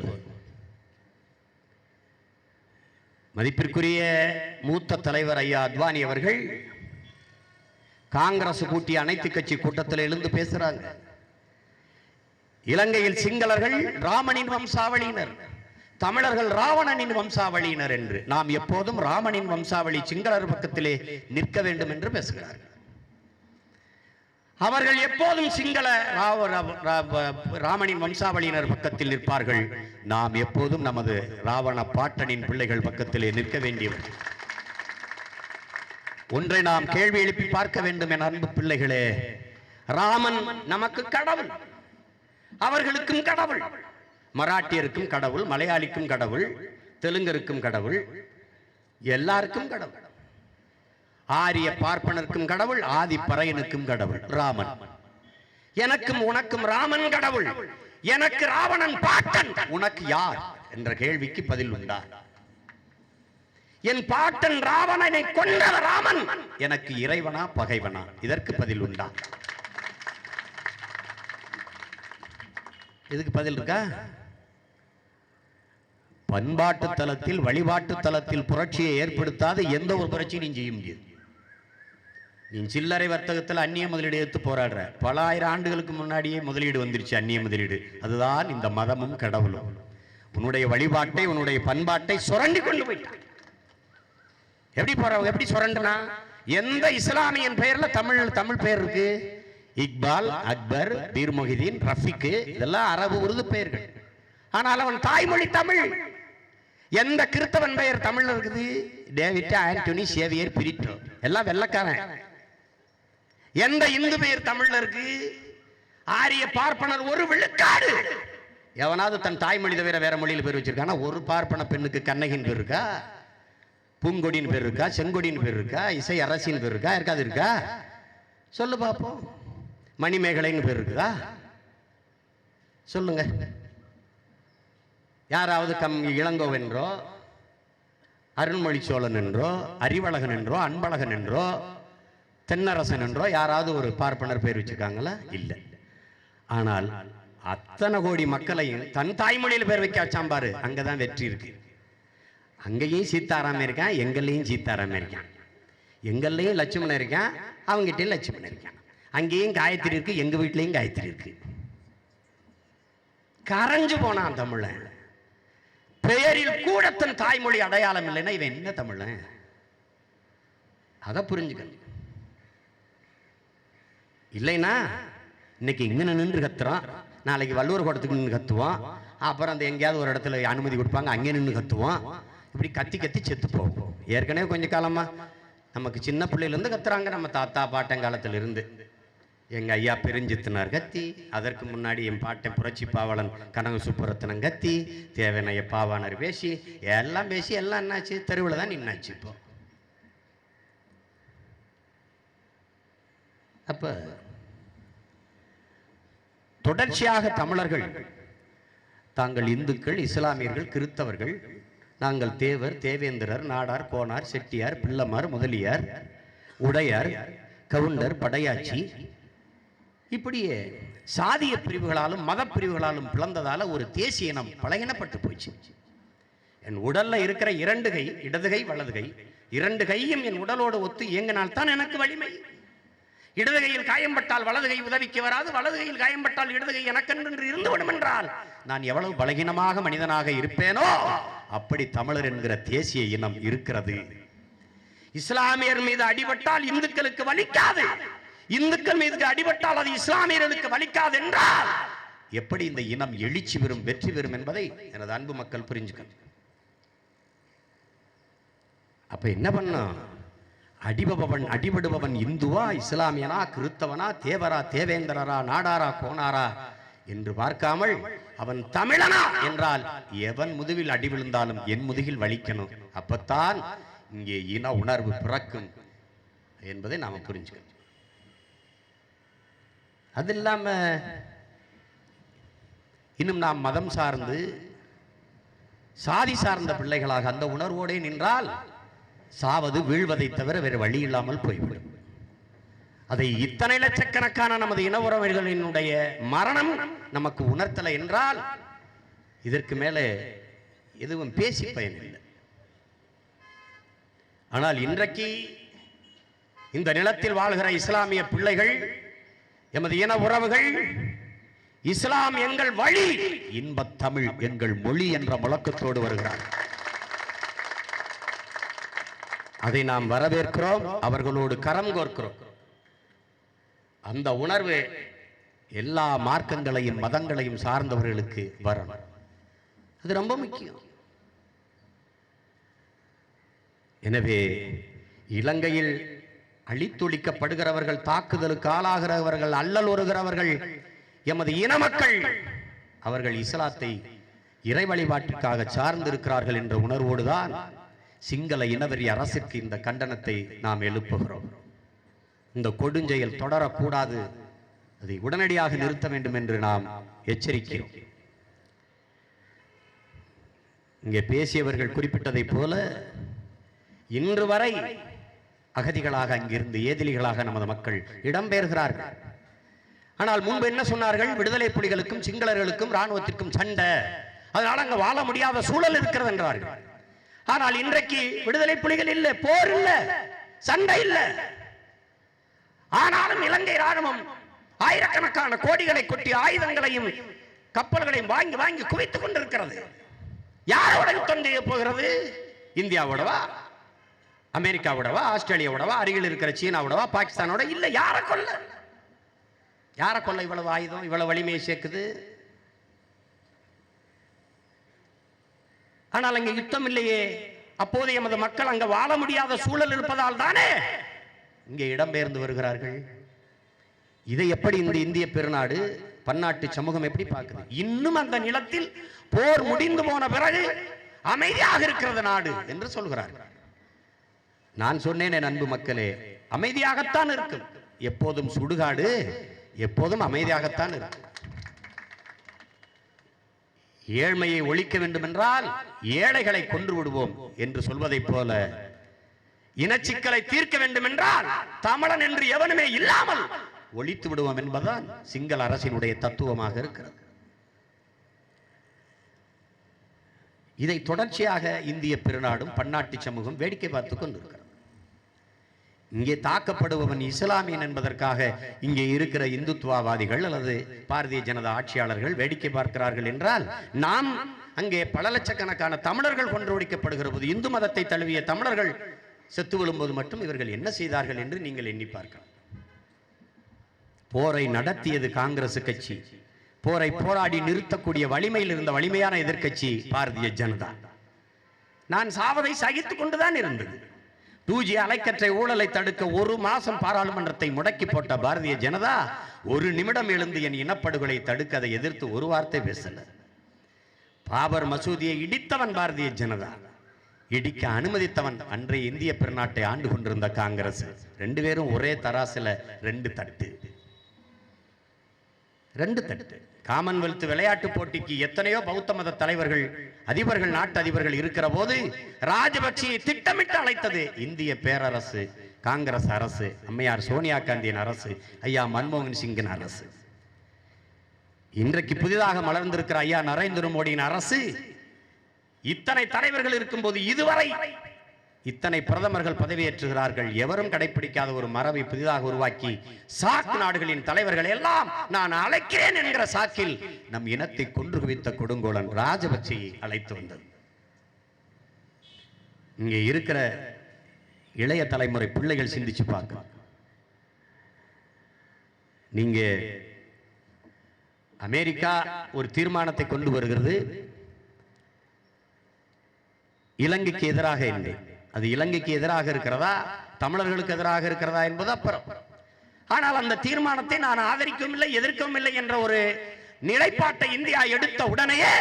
மதிப்பிற்குரிய மூத்த தலைவர் ஐயா அத்வானி அவர்கள் காங்கிரஸ் கூட்டிய அனைத்து கட்சி கூட்டத்தில் எழுந்து பேசுறாங்க. இலங்கையில் சிங்களர்கள் ராமனின் வம்சாவளியினர், தமிழர்கள் ராவணனின் வம்சாவளியினர் என்று. நாம் எப்போதும் ராமனின் வம்சாவளி சிங்களர் பக்கத்திலே நிற்க வேண்டும் என்று பேசுகிறார்கள். அவர்கள் எப்போதும் சிங்கள ராமனின் வம்சாவளியினர் பக்கத்தில் நிற்பார்கள். நாம் எப்போதும் நமது ராவண பாட்டனின் பிள்ளைகள் பக்கத்திலே நிற்க வேண்டியவர். ஒன்றை நாம் கேள்வி எழுப்பி பார்க்க வேண்டும் என அன்பு பிள்ளைகளே. ராமன் நமக்கு கடவுள், அவர்களுக்கும் கடவுள். மராட்டியருக்கும் கடவுள், மலையாளிக்கும் கடவுள், தெலுங்கருக்கும் கடவுள், எல்லாருக்கும் கடவுள். ஆரிய பார்ப்பனருக்கும் கடவுள், ஆதி பறையனுக்கும் கடவுள் ராமன். எனக்கும் உனக்கும் ராமன் கடவுள். எனக்கு ராவணன் பாட்டன், உனக்கு யார் என்ற கேள்விக்கு பதில் உண்டா? என் பாட்டன் ராவணனை கொன்ற ராமன் எனக்கு இறைவனா பகைவனா? இதற்கு பதில் உண்டா? இதுக்கு பதில் இருக்கா? பண்பாட்டு தளத்தில், வழிபாட்டு தளத்தில் புரட்சியை ஏற்படுத்தாத எந்த ஒரு புரட்சியும் செய்ய முடியாது. நீ சில்லறை வர்த்தகத்தில் அந்நிய முதலீடு எடுத்து போராடுற. பல ஆயிரம் ஆண்டுகளுக்கு முன்னாடியே முதலீடு வந்துருச்சு, அந்நிய முதலீடு. அதுதான் இந்த மதமும் கடவுளும். உன்னுடைய வழிபாட்டை, உன்னுடைய பண்பாட்டை சுரண்டி கொண்டு போயிட்டான். எப்படி சுரண்டனா? எந்த இஸ்லாமியன் பெயர்ல தமிழ் பெயர் இருக்கு? இக்பால், அக்பர், பீர் மொஹிதீன், ரஃபிக், இதெல்லாம் அரபு உருது பெயர்கள். ஆனால் அவன் தாய்மொழி தமிழ். எந்த கிறிஸ்தவன் பெயர் தமிழ்ல இருக்குது? டேவிட், ஆண்டனி, சேவியர், பிரிட்டோ, எல்லாம் வெள்ளக்காரன். எந்த இந்து பெயர் தமிழ்ல இருக்கு? ஆரிய பார்ப்பனர் ஒரு விழுக்காடு. எவனாவது தன் தாய்மொழி தவிர வேற மொழியில் பேர் வச்சிருக்கானா? ஒரு பார்ப்பன பெண்ணுக்கு கண்ணகின் பேர் இருக்கா? பூங்கொடின்னு பேர் இருக்கா? செங்கொடின்னு பேர் இருக்கா? இசை அரசின் பேர் இருக்கா? இருக்காது இருக்கா? சொல்லு பாப்போம். மணிமேகலைன்னு பேர் இருக்குதா? சொல்லுங்க. யாராவது இளங்கோவன் என்றோ, அருண்மொழி சோழன் என்றோ, அறிவழகன் என்றோ, அன்பழகன் என்றோ, தென்னரசன் என்றோ யாராவது ஒரு பார்ப்பனர் பேர் வச்சிருக்காங்களா? இல்லை. ஆனால் அத்தனை கோடி மக்களையும் தன் தாய்மொழியில் பேர் வைக்க வச்சான் பாரு, அங்கதான் வெற்றி இருக்கு. அங்கேயும் சீதாராமன் இருக்கான், எங்கள்லையும் சீதாராமன் இருக்கான். எங்கள்லையும் லட்சுமணன் இருக்கான், அவங்ககிட்டயும் லட்சுமணன் இருக்கான். அங்கேயும் காயத்ரி இருக்கு, எங்க வீட்லையும் காயத்ரி இருக்கு. கரைஞ்சு போனான் தமிழன். பெயரில் கூட தன் தாய்மொழி அடையாளம் இல்லைன்னா இவன் என்ன தமிழன்? அதை புரிஞ்சுக்கணும். இல்லைன்னா இன்னைக்கு இங்க நின்று கத்துறான், நாளைக்கு வள்ளுவர் கோட்டத்துக்கு நின்று கத்துவான், அப்புறம் அந்த எங்கேயாவது ஒரு இடத்துல அனுமதி கொடுப்பாங்க அங்கே நின்று கத்துவான். இப்படி கத்தி கத்தி செத்து போகும். ஏற்கனவே கொஞ்ச காலமா நமக்கு சின்ன பிள்ளையிலேருந்து கத்துறாங்க. நம்ம தாத்தா பாட்டன் இருந்து எங்கள் ஐயா பெருஞ்சித்தினார் கத்தி, அதற்கு முன்னாடி என் பாட்டன் புரட்சி பாவலன் கனக சுப்புரத்தனம் கத்தி, தேவனைய பாவாணர் பேசி எல்லாம் என்னாச்சு? தெருவில் தான் நின்னாச்சு. இப்போ அப்ப தொடர்ச்சியாக தமிழர்கள் தாங்கள் இந்துக்கள், இஸ்லாமியர்கள், கிறித்தவர்கள், நாங்கள் தேவர், தேவேந்திரர், நாடார், கோனார், செட்டியார், பிள்ளமார், முதலியார், உடையார், கவுண்டர், படையாச்சி, இப்படியே சாதிய பிரிவுகளாலும் மத பிரிவுகளாலும் பிளந்ததால ஒரு தேசிய இனம் பலகீனப்பட்டு போச்சு. என் உடல்ல இருக்கிற இரண்டு கை, இடது கை வலது கை, இரண்டு கையும் என் உடலோடு ஒத்து இயங்கினால் தான் எனக்கு வலிமை. இடது கையில் காயம்பட்டால் வலது கை உதவிக்கு வராது, வலது கையில் காயம்பட்டால் இடது கை எனக்கென்று இருந்துவிடும் என்றால் நான் எவ்வளவு பலகீனமாக மனிதனாக இருப்பேனோ அப்படி தமிழர் என்கிற தேசிய இனம் இருக்கிறது. இஸ்லாமியர் மீது அடிபட்டால் இந்துக்களுக்கு வலிக்காது, இந்துக்கள் மீது அடிபட்டால் அது இஸ்லாமியர்களுக்கு வலிக்காது என்றால் எப்படி இந்த இனம் எழுச்சி பெறும், வெற்றி பெறும் என்பதை எனது அன்பு மக்கள் புரிஞ்சுக்கணும். அப்ப என்ன பண்ணும்? அடிபடுபவன் இந்துவா, இஸ்லாமியனா, கிறித்தவனா, தேவரா, தேவேந்திரரா, நாடாரா, கோனாரா என்று பார்க்காமல் அவன் தமிழனா என்றால் எவன் முதுகில் அடி விழுந்தாலும் என் முதுகில் வலிக்கணும். அப்பத்தான் இங்கே இன உணர்வு பிறக்கும் என்பதை நாம புரிஞ்சுக்கணும். அது இல்லாம இன்னும் நாம் மதம் சார்ந்து சாதி சார்ந்த பிள்ளைகளாக அந்த உணர்வோடே நின்றால் சாவது வீழ்வதை தவிர வேறு வழி இல்லாமல் போய்விடும். அதை இத்தனை லட்சக்கணக்கான நமது இன உறவுகளினுடைய மரணம் நமக்கு உணர்த்தலை என்றால் இதற்கு மேலே எதுவும் பேசி பயனில்லை. ஆனால் இன்றைக்கு இந்த நிலத்தில் வாழ்கிற இஸ்லாமிய பிள்ளைகள், எமது இன உறவுகள் இஸ்லாம் எங்கள் வழி, இன்பத் தமிழ் எங்கள் மொழி என்ற முழக்கத்தோடு வருகிறார். அதை நாம் வரவேற்கிறோம், அவர்களோடு கரம் கோர்க்கிறோம். அந்த உணர்வு எல்லா மார்க்கங்களையும் மதங்களையும் சார்ந்தவர்களுக்கு வரணும். அது ரொம்ப முக்கியம். எனவே இலங்கையில் அழித்தொழிக்கப்படுகிறவர்கள், தாக்குதலுக்கு ஆளாகிறவர்கள், அல்லல் உறுகிறவர்கள் எமது இன மக்கள், அவர்கள் இஸ்லாத்தை இறை வழிபாட்டிற்காக சார்ந்திருக்கிறார்கள் என்ற உணர்வோடுதான் சிங்கள இனவெறி அரசிற்கு இந்த கண்டனத்தை நாம் எழுப்புகிறோம். இந்த கொடுஞ்செயல் தொடரக்கூடாது, அதை உடனடியாக நிறுத்த வேண்டும் என்று நாம் எச்சரிக்கிறோம். இங்கே பேசியவர்கள் குறிப்பிட்டதை போல இன்று வரை அகதிகளாக அங்கிருந்து ஏதிலிகளாக நமது மக்கள் இடம்பெயர்கிறார்கள். ஆனால் முன்பு என்ன சொன்னார்கள்? விடுதலை புலிகளுக்கும் சிங்களர்களுக்கும் இராணுவத்திற்கும் சண்டை, அதனால அங்க வாழ முடியாத சூழல் இருக்கிறது என்றார்கள். ஆனால் இன்றைக்கு விடுதலை புலிகள் இல்லை, போர் இல்லை, சண்டை இல்லை. ஆனாலும் இலங்கை ராணுவம் ஆயிரக்கணக்கான கோடிகளை கொட்டி ஆயுதங்களையும் கப்பல்களையும் வாங்கி வாங்கி குவித்துக் கொண்டிருக்கிறது. யாரோட யுத்தம் செய்ய போகிறது? இந்தியாவோடவா, அமெரிக்காவோடவா, ஆஸ்திரேலியாவோடவா, அருகில் இருக்கிற சீனாவோடவா, பாகிஸ்தானோட? இல்ல. யாரை கொல்ல? யாரை கொல்ல இவ்வளவு ஆயுதம், இவ்வளவு வலிமையை சேர்க்குது? ஆனால் அங்கே யுத்தம் இல்லையே. அப்போது எமது மக்கள் அங்க வாழ முடியாத சூழல் இருப்பதால் தானே இங்கே இடம்பெயர்ந்து வருகிறார்கள். இதை எப்படி இந்த இந்திய பெருநாடு, பன்னாட்டு சமூகம் எப்படி பார்க்குது? இன்னும் அந்த நிலத்தில் போர் முடிந்து போன பிறகு அமைதியாக இருக்கிறது நாடு என்று சொல்கிறார்கள். நான் சொன்னேன், என் அன்பு மக்களே, அமைதியாகத்தான் இருக்கும். எப்போதும் சுடுகாடு எப்போதும் அமைதியாகத்தான் இருக்கும். ஏழ்மையை ஒழிக்க வேண்டும் என்றால் ஏழைகளை கொன்று விடுவோம் என்று சொல்வதை போல, இனச்சிக்கலை தீர்க்க வேண்டும் என்றால் தமிழன் என்று எவனுமே இல்லாமல் ஒழித்து விடுவோம் என்பதுதான் சிங்கள அரசினுடைய தத்துவமாக இருக்கிறது. இதை தொடர்ச்சியாக இந்திய பெருநாடும் பன்னாட்டு சமூகம் வேடிக்கை பார்த்துக் கொண்டிருக்கிறது. இங்கே தாக்கப்படுபவன் இஸ்லாமியன் என்பதற்காக இங்கே இருக்கிற இந்துத்துவவாதிகள் அல்லது பாரதிய ஜனதா ஆட்சியாளர்கள் வேடிக்கை பார்க்கிறார்கள் என்றால், நாம் அங்கே பல லட்சக்கணக்கான தமிழர்கள் கொன்றொழிக்கப்படுகிற போது, இந்து மதத்தை தழுவிய தமிழர்கள் செத்து விழும்போது மட்டும் இவர்கள் என்ன செய்தார்கள் என்று நீங்கள் எண்ணி பார்க்கலாம். போரை நடத்தியது காங்கிரஸ் கட்சி. போரை போராடி நிறுத்தக்கூடிய வலிமையில் இருந்த வலிமையான எதிர்க்கட்சி பாரதிய ஜனதா. நான் சாவதை சகித்துக் கொண்டுதான் இருந்தது. 2G அலைக்கற்றை ஊழலை தடுக்க ஒரு மாசம் பாராளுமன்றத்தை முடக்கி போட்ட பாரதிய ஜனதா ஒரு நிமிடம் எழுந்து என் இனப்படுகொலை தடுக்க அதை எதிர்த்து ஒரு வார்த்தை பேசல. பாபர் மசூதியை இடித்தவன் பாரதிய ஜனதா, இடிக்க அனுமதித்தவன் அன்றைய இந்திய பெருநாட்டை ஆண்டு கொண்டிருந்த காங்கிரஸ். ரெண்டு பேரும் ஒரே தராசில ரெண்டு தட்டு. காமன்வெல்த் விளையாட்டு போட்டிக்கு எத்தனையோ பௌத்த மத தலைவர்கள், அதிபர்கள், நாட்டு அதிபர்கள் இருக்கிற போது ராஜபக்சேயை திட்டமிட்டு அழைத்தது இந்திய பேரரசு, காங்கிரஸ் அரசு, அம்மையார் சோனியா காந்தியின் அரசு, ஐயா மன்மோகன் சிங்கின் அரசு. இன்றைக்கு புதிதாக மலர்ந்திருக்கிற ஐயா நரேந்திர மோடியின் அரசு. இத்தனை தலைவர்கள் இருக்கும்போது இதுவரை இத்தனை பிரதமர்கள் பதவியேற்றுகிறார்கள். எவரும் கடைபிடிக்காத ஒரு மரபை புதிதாக உருவாக்கி சாக் நாடுகளின் தலைவர்கள் எல்லாம் நான் அழைக்கிறேன் என்கிற சாக்கில் நம் இனத்தை கொன்று குவித்த கொடுங்கோலன் ராஜபக்சேயை அழைத்து வந்தது. இங்கே இருக்கிற இளைய தலைமுறை பிள்ளைகள் சிந்திச்சு பார்க்க, நீங்க அமெரிக்கா ஒரு தீர்மானத்தை கொண்டு வருகிறது இலங்கைக்கு எதிராக இல்லை. அது இலங்கைக்கு எதிராக இருக்கிறதா, தமிழர்களுக்கு எதிராக இருக்கிறதா என்பது அப்புறம். ஆனால் அந்த தீர்மானத்தை நான் ஆதரிக்கவும் இல்லை, எதிர்க்கவும் இல்லை என்ற ஒரு நிலைப்பாட்டை இந்தியா எடுத்த உடனேயே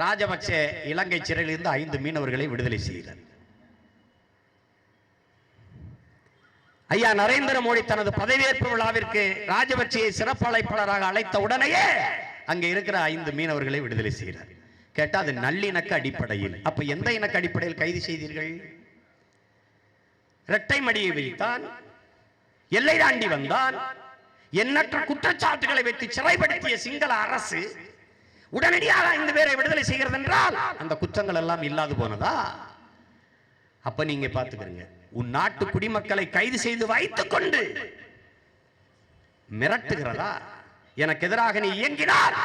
ராஜபக்சே இலங்கை சிறையில் இருந்து 5 மீனவர்களை விடுதலை செய்தார். ஐயா நரேந்திர மோடி தனது பதவியேற்பு விழாவிற்கு ராஜபக்சேயை சிறப்பு அழைப்பாளராக அழைத்த உடனேயே அங்கே இருக்கிற 5 மீனவர்களை விடுதலை செய்கிறார். கேட்டா அது நல்லிணக்க அடிப்படையில். அப்ப எந்த இணக்க அடிப்படையில் கைது செய்தீர்கள்? இரட்டை மடியை வைத்தான், எல்லை தாண்டி வந்தான், எண்ணற்ற குற்றச்சாட்டுகளை வைத்து சிறைப்படுத்திய சிங்கள அரசு உடனடியாக 5 பேரை விடுதலை செய்கிறது என்றால் அந்த குற்றங்கள் எல்லாம் இல்லாது போனதா? அப்ப நீங்க பாத்துக்கிறீங்க, உன் நாட்டு குடிமக்களை கைது செய்து வைத்துக் கொண்டு மிரட்டுகிறதா? எனக்கு எதிராக நீ இயங்கினால்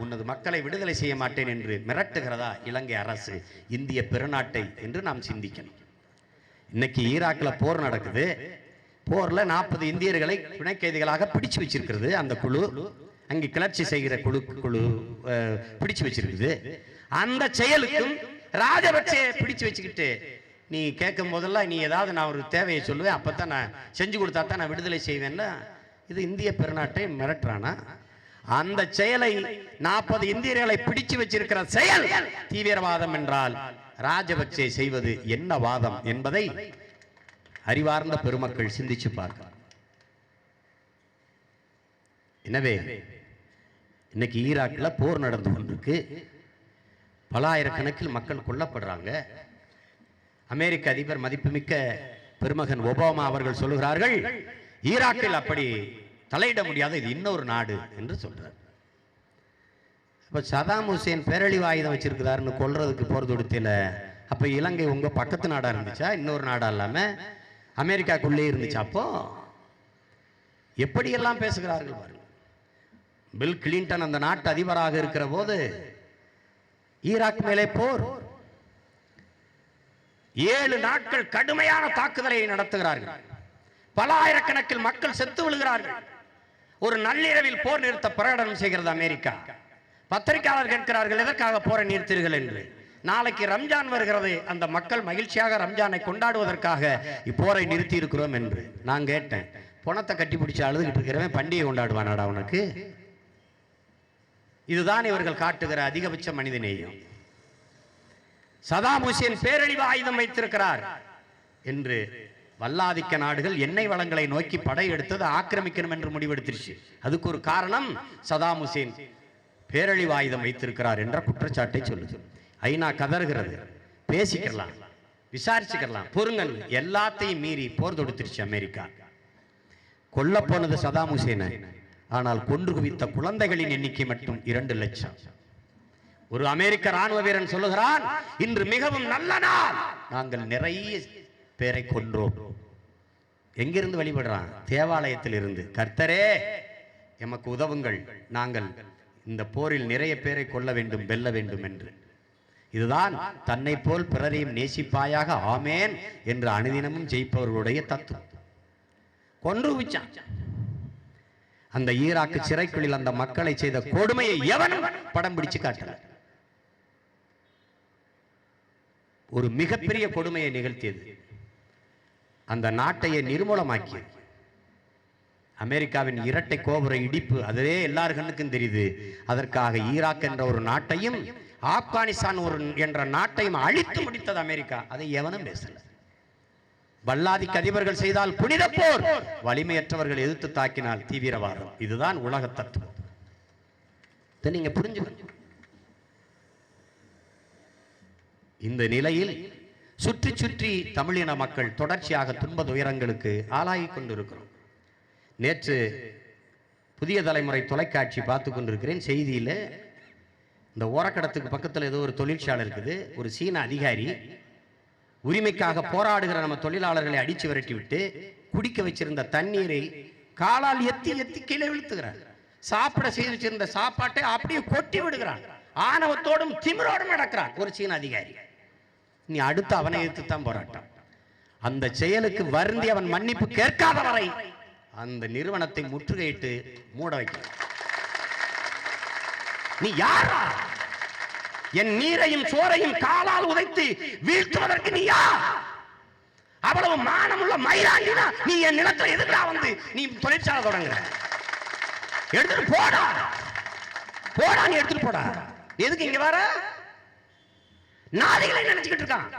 உனது மக்களை விடுதலை செய்ய மாட்டேன் என்று மிரட்டுகிறதா இலங்கை அரசு இந்திய பெருநாட்டை என்று நாம் சிந்திக்கணும். இன்னைக்கு ஈராக்கில் போர் நடக்குது. போர்ல 40 இந்தியர்களை பிணை கைதிகளாக பிடிச்சு வச்சிருக்கிறது அந்த குழு. அங்கே கிளர்ச்சி செய்கிற குழு பிடிச்சு வச்சிருக்குது. அந்த செயலுக்கும் ராஜபக்சே பிடிச்சு வச்சுக்கிட்டு நீ கேட்கும் போதெல்லாம் நீ ஏதாவது நான் ஒரு தேவையை சொல்லுவேன், அப்பதான் நான் செஞ்சு கொடுத்தா தான் நான் விடுதலை செய்வேன்னா இது இந்திய பெருநாட்டை மிரட்டுறானா? அந்த செயலை 40 இந்தியர்களை பிடிச்சு வச்சிருக்கிற செயல் தீவிரவாதம் என்றால் ராஜபக்சே செய்வது என்ன வாதம் என்பதை அறிவார்ந்த பெருமக்கள் சிந்திச்சு பார்க்க. எனவே இன்னைக்கு ஈராக்கில் போர் நடந்து கொண்டிருக்கு. பல ஆயிரக்கணக்கில் மக்கள் கொல்லப்படுறாங்க. அமெரிக்க அதிபர் மதிப்புமிக்க பெருமகன் ஒபாமா அவர்கள் சொல்லுகிறார்கள், ஈராக்கில் அப்படி தலையிட முடியாத இது இன்னொரு நாடு என்று சொல்றார். இப்ப சதாம் ஹுசேன் பேரழிவு ஆயுதம் வச்சிருக்கிறாருன்னு கொல்றதுக்கு போர் தொடுத்தில அப்ப இலங்கை உங்க பக்கத்து நாடா இருந்துச்சா? இன்னொரு நாடா இல்லாம அமெரிக்காக்குள்ளே இருந்துச்சு. அப்போ எப்படியெல்லாம் பேசுகிறார்கள் பாருங்க. பில் கிளின்டன் அந்த நாட்டு அதிபராக இருக்கிற போது ஈராக் மேலே போர், 7 நாட்கள் கடுமையான தாக்குதலை நடத்துகிறார்கள். பல ஆயிரக்கணக்கில் மக்கள் செத்து விழுகிறார்கள். ஒரு நள்ளிரவில் போர் நிறுத்த பிரகடனம் செய்கிறது அமெரிக்கா. பத்திரிகையாளர் கேட்கிறார்கள், எதற்காக போரை நிறுத்தீர்கள் என்று. நாளைக்கு ரம்ஜான் வருகிறது, அந்த மக்கள் மகிழ்ச்சியாக ரம்ஜானை கொண்டாடுவதற்காக இப்போரை நிறுத்தி இருக்கிறோம் என்று. நான் கேட்டேன், பணத்தை கட்டி பிடிச்சி அழுதுகிட்டு இருக்கிறவன் பண்டிகை கொண்டாடுவானாடா உனக்கு? இதுதான் இவர்கள் காட்டுகிற அதிகபட்ச மனிதநேயம். சதாம் ஹுசேன் பேரழிவு ஆயுதம் வைத்திருக்கிறார் என்று வல்லாதிக்க நாடுகள் எண்ணெய் வளங்களை நோக்கி படையெடுத்தது ஆக்கிரமிக்கணும் என்று முடிவெடுத்துருச்சு. அதுக்கு ஒரு காரணம் சதாம் ஹுசேன் பேரழிவு ஆயுதம் வைத்திருக்கிறார் என்ற குற்றச்சாட்டை சொல்லுது. ஐநா கதறுகிறது, பேசிக்கலாம், விசாரிச்சுக்கலாம், பொறுங்கள். எல்லாத்தையும் மீறி போர் தொடுத்துருச்சு அமெரிக்கா. கொல்ல போனது சதாம் ஹுசேனை, ஆனால் கொன்று குவித்த குழந்தைகளின் எண்ணிக்கை மட்டும் 2 லட்சம். ஒரு அமெரிக்க ராணுவ வீரன் சொல்லுகிறான், இன்று மிகவும் நல்ல நாள், நாங்கள் நிறைய பேரை கொன்றோம். எங்கிருந்து வழிபடுறான்? தேவாலயத்தில் இருந்து. கர்த்தரே எமக்கு உதவுங்கள், நாங்கள் இந்த போரில் நிறைய பேரை கொல்ல வேண்டும், வெல்ல வேண்டும் என்று. இதுதான் தன்னை போல் பிறரையும் நேசிப்பாயாக ஆமேன் என்று அனுதினமும் ஜெயிப்பவர்களுடைய தத்துவம். கொன்று குவிச்சான். அந்த ஈராக்கு சிறைக்குள்ளில் அந்த மக்களை செய்த கொடுமையை எவனும் படம் பிடிச்சு காட்டல. ஒரு மிகப்பெரிய கொடுமையை நிகழ்த்தியது, அந்த நாட்டையே நிர்மூலமாக்கியது. அமெரிக்காவின் இரட்டை கோபுர இடிப்பு, அதுவே எல்லார் கண்ணுக்கும் தெரியுது. அதற்காக ஈராக் என்ற ஒரு நாட்டையும் ஆப்கானிஸ்தான் என்ற நாட்டையும் அழித்து முடித்தது அமெரிக்கா. அதை எவனும் பேசல. வல்லாதிக்க அதிபர்கள் செய்தால் புனித போர், வலிமையற்றவர்கள் எதிர்த்து தாக்கினால் தீவிரவாதம். இதுதான் உலக தத்துவம். நீங்க புரிஞ்சுக்கணும். இந்த நிலையில் சுற்றி சுற்றி தமிழின மக்கள் தொடர்ச்சியாக துன்ப துயரங்களுக்கு ஆளாகி கொண்டிருக்கிறோம். நேற்று புதிய தலைமுறை தொலைக்காட்சி பார்த்து கொண்டிருக்கிறேன். செய்தியில் இந்த ஓரக்கடத்துக்கு பக்கத்தில் ஏதோ ஒரு தொழிற்சாலை இருக்குது. ஒரு சீன அதிகாரி உரிமைக்காக போராடுகிற நம்ம தொழிலாளர்களை அடிச்சு விரட்டி விட்டு குடிக்க வச்சிருந்த தண்ணீரை காலால் எத்தி எத்தி கீழே விழுத்துகிறார். சாப்பிட செய்து வச்சிருந்த சாப்பாட்டை அப்படியே கொட்டி விடுகிறான். ஆணவத்தோடும் திமிரோடும் நடக்கிறான் ஒரு சீன அதிகாரி. நீ அடுத்து அவனை எதிர்த்துத்தான் போராட்டம். அந்த செயலுக்கு வருந்தி அவன் மன்னிப்பு கேட்காத வரை அந்த நிறுவனத்தை முற்றுகையிட்டு மூட வைக்க. நீ யாரா? என் நீரையும் சோரையும் காலால் உதைத்து வீழ்த்துவதற்கு நீ யார்? அவ்வளவு மானமுள்ள மயிராண்டினா நீ என் நிலத்துல எதுக்குடா வந்து நீ தொழிற்சாலை தொடங்குற? எடுத்துட்டு போடா, போடா, நீ எடுத்துட்டு போடா. எதுக்கு இங்க வர? நாதிகளை நினைச்சுக்கிட்டு இருக்கான்.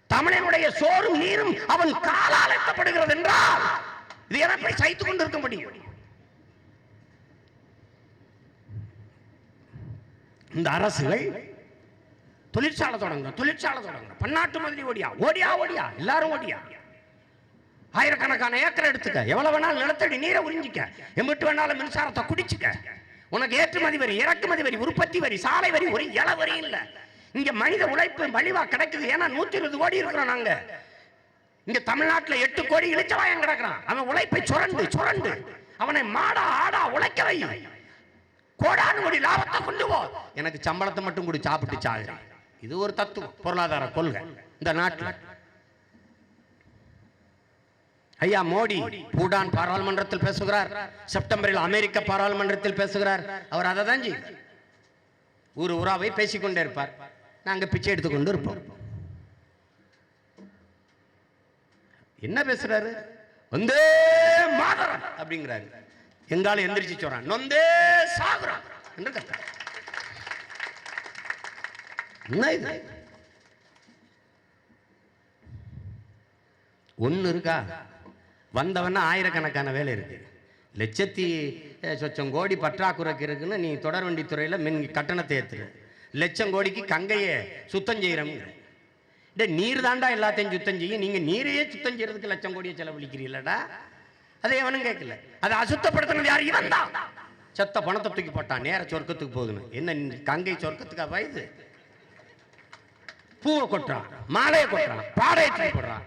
தமிழனுடைய சோறும் நீரும் அவன் காலால் எட்டப்படுகிறது என்றால் இது எதை சைத்து கொண்டு இருக்க முடியும்? இந்த அரசுகள் தொழிற்சாலை தொடங்க, தொழிற்சாலை தொடங்க, பன்னாட்டு மாதிரி ஓடியா ஓடியா ஓடியா, எல்லாரும் ஓடியா. ஆயிரக்கணக்கான ஏக்கர் எடுத்துக்க, எவ்வளவு வேணாலும் நிலத்தடி நீரை உறிஞ்சிக்க, எம்பிட்டு வேணாலும் மின்சாரத்தை குடிச்சுக்க. உனக்கு ஏற்றுமதி வரி, இறக்குமதி வரி, உற்பத்தி வரி, சாலை வரி, ஒரு இல வரி இல்ல. இங்க மனித உழைப்பு மலிவா கிடைக்குது. ஏன்னா 120 கோடி இருக்கிறோம் நாங்க. இங்க தமிழ்நாட்டில் 8 கோடி இழிச்சவாயம் கிடக்கிறான். அவன் உழைப்பை சுரண்டு சுரண்டு அவனை மாடா ஆடா உழைக்க வை, கோடானு கோடி லாபத்தை கொண்டு போ, எனக்கு சம்பளத்தை மட்டும் கூட சாப்பிட்டு சாகுறேன். இது ஒரு தத்துவம், பொருளாதார கொள்கை இந்த நாட்டில். ஐயா மோடி பூடான் பாராளுமன்றத்தில் பேசுகிறார், செப்டம்பரில் அமெரிக்க பாராளுமன்றத்தில் பேசுகிறார். அவர் அதை தான் செய்வார். ஊர் ஊராவை பேசிக்கொண்டே இருப்பார், நாங்க பிச்சை எடுத்துக்கொண்டு இருப்போம். என்ன பேசுறாரு? வந்தே மாதரம் அப்படிங்கிறாரு. எங்கால எந்திரிச்சு சொல்றான், நொந்தே சாகுறான் என்று கத்த. என்ன இது? ஒன்னு இருக்கா? வந்தவன ஆயிரக்கணக்கான வேலை இருக்கு. லட்சத்தி சொச்சம் கோடி பற்றாக்குறைக்கு இருக்குன்னு நீ தொடர்வண்டி துறையில மின் கட்டணத்தை ஏத்துற. லட்சம் கோடிக்கு கங்கையை சுத்தம் செய்யறோம். நீர் தாண்டா எல்லாத்தையும் சுத்தம் செய்யும், நீங்க நீரையே சுத்தம் செய்யறதுக்கு லட்சம் கோடியை செலவழிக்கிறீங்களடா. அதை எவனும் கேட்கல. அதை அசுத்தப்படுத்தினது யார்? இவன் தான். செத்த பணத்தை தூக்கி போட்டான், நேர சொர்க்கத்துக்கு போகுதுன்னு. என்ன கங்கை சொர்க்கத்துக்கா வயது? பூவை கொட்டுறான், மாலையை கொட்டுறான், பாடையை தூக்கி போடுறான்,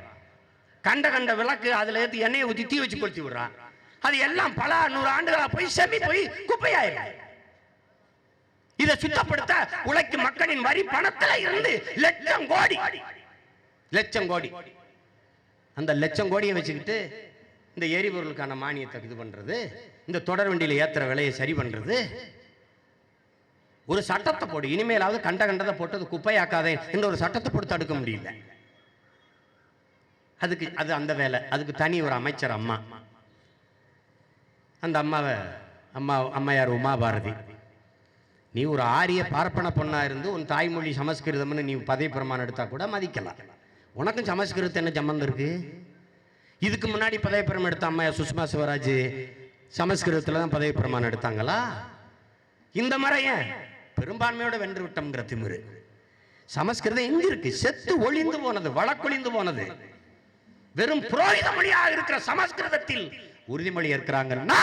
கண்ட கண்ட விளக்கு அதுல ஏற்றி எண்ணெயை ஊற்றி தீ வச்சு கொளுத்தி விடுறான். அது எல்லாம் பல 100 ஆண்டுகளா போய் செம்மி போய் குப்பையாயிரும். இதை சுத்தப்படுத்த உழைக்கும் மக்களின் வரி பணத்துல இருந்து லட்சம் கோடி அந்த லட்சம் கோடியை வச்சுக்கிட்டு இந்த எரிபொருளுக்கான மானியத்தை இது பண்றது, இந்த தொடர் வண்டியில ஏத்துற விலையை சரி பண்றது. ஒரு சட்டத்தை போடு, இனிமேலாவது கண்ட கண்டதை போட்டு குப்பையாக்காதே என்ற ஒரு சட்டத்தை போட்டு தடுக்க முடியல. அதுக்கு அது அந்த வேலை, அதுக்கு தனி ஒரு அமைச்சர் அம்மா. அந்த அம்மையார் உமா பாரதி. நீ ஒரு ஆரிய பார்ப்பன பொண்ணா இருந்து உன் தாய்மொழி சமஸ்கிருதம்னு நீ பதவி பிரமாணம் எடுத்தா கூட மதிக்கலாம். உனக்கும் சமஸ்கிருதத்தை என்ன சம்பந்தம் இருக்கு? இதுக்கு முன்னாடி பதவி பிரமாணம் எடுத்த அம்மையார் சுஷ்மா சிவராஜ் சமஸ்கிருதத்துல தான் பதவி பிரமாணம் எடுத்தாங்களா? இந்த முறைய பெரும்பான்மையோட வென்று விட்டோம்ங்கிற திமிரு. சமஸ்கிருதம் எங்க இருக்கு? செத்து ஒளிந்து போனது, வழக்கொழிந்து போனது. வெறும் புரோகித மொழியாக இருக்கிற சமஸ்கிருதத்தில் உறுதிமொழி இருக்கிறாங்கன்னா